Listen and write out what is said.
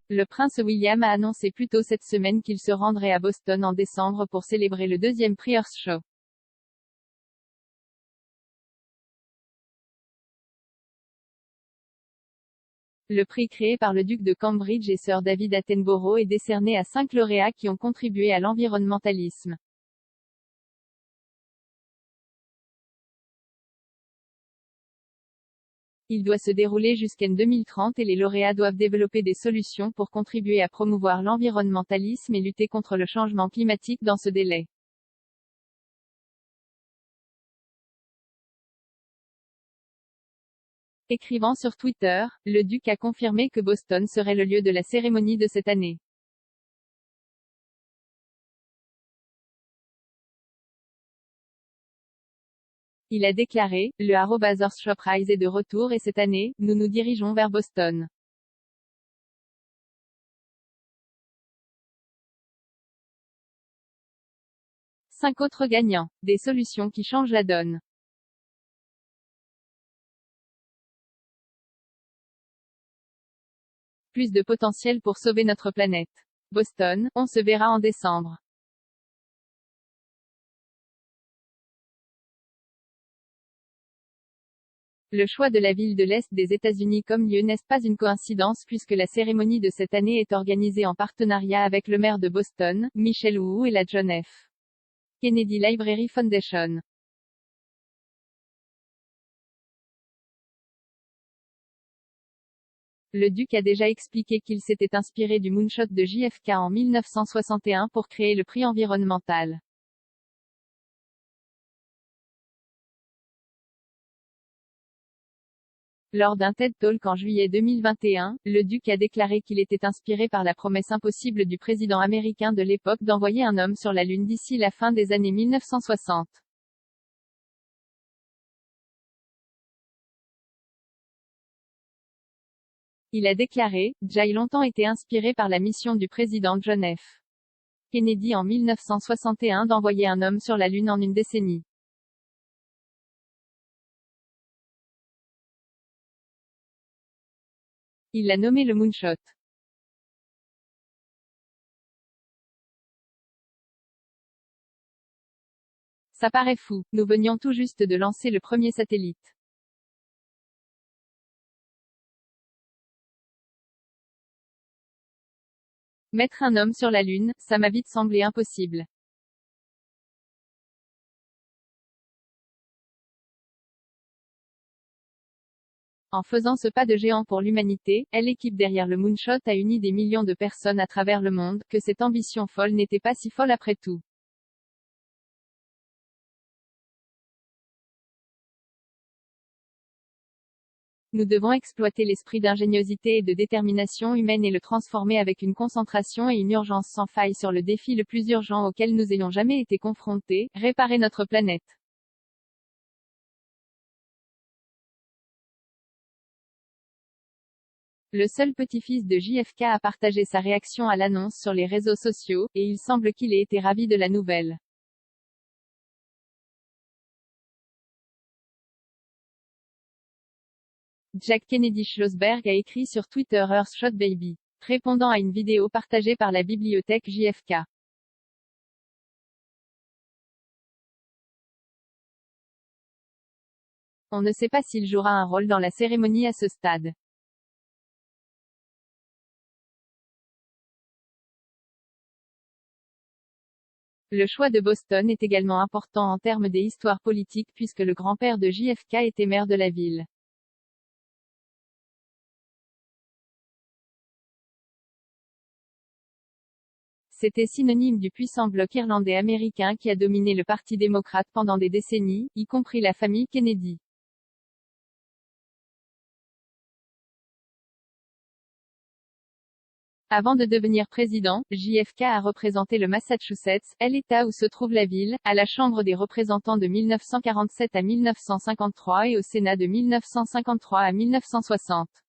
le prince William a annoncé plus tôt cette semaine qu'il se rendrait à Boston en décembre pour célébrer le deuxième prix Earth Show. Le prix créé par le duc de Cambridge et Sir David Attenborough est décerné à 5 lauréats qui ont contribué à l'environnementalisme. Il doit se dérouler jusqu'en 2030 et les lauréats doivent développer des solutions pour contribuer à promouvoir l'environnementalisme et lutter contre le changement climatique dans ce délai. Écrivant sur Twitter, le duc a confirmé que Boston serait le lieu de la cérémonie de cette année. Il a déclaré, le @EarthshowPrize est de retour et cette année, nous nous dirigeons vers Boston. Cinq autres gagnants. Des solutions qui changent la donne. Plus de potentiel pour sauver notre planète. Boston, on se verra en décembre. Le choix de la ville de l'Est des États-Unis comme lieu n'est pas une coïncidence puisque la cérémonie de cette année est organisée en partenariat avec le maire de Boston, Michelle Wu et la John F. Kennedy Library Foundation. Le duc a déjà expliqué qu'il s'était inspiré du moonshot de JFK en 1961 pour créer le prix environnemental. Lors d'un TED Talk en juillet 2021, le duc a déclaré qu'il était inspiré par la promesse impossible du président américain de l'époque d'envoyer un homme sur la Lune d'ici la fin des années 1960. Il a déclaré, j'ai longtemps été inspiré par la mission du président John F. Kennedy en 1961 d'envoyer un homme sur la Lune en une décennie. Il l'a nommé le Moonshot. Ça paraît fou, nous venions tout juste de lancer le premier satellite. Mettre un homme sur la Lune, ça m'a vite semblé impossible. En faisant ce pas de géant pour l'humanité, l'équipe derrière le Moonshot a uni des millions de personnes à travers le monde, que cette ambition folle n'était pas si folle après tout. Nous devons exploiter l'esprit d'ingéniosité et de détermination humaine et le transformer avec une concentration et une urgence sans faille sur le défi le plus urgent auquel nous ayons jamais été confrontés, réparer notre planète. Le seul petit-fils de JFK a partagé sa réaction à l'annonce sur les réseaux sociaux, et il semble qu'il ait été ravi de la nouvelle. Jack Kennedy Schlossberg a écrit sur Twitter Earthshot Baby, répondant à une vidéo partagée par la bibliothèque JFK. On ne sait pas s'il jouera un rôle dans la cérémonie à ce stade. Le choix de Boston est également important en termes des histoires politiques puisque le grand-père de JFK était maire de la ville. C'était synonyme du puissant bloc irlandais américain qui a dominé le Parti démocrate pendant des décennies, y compris la famille Kennedy. Avant de devenir président, JFK a représenté le Massachusetts, l'État où se trouve la ville, à la Chambre des représentants de 1947 à 1953 et au Sénat de 1953 à 1960.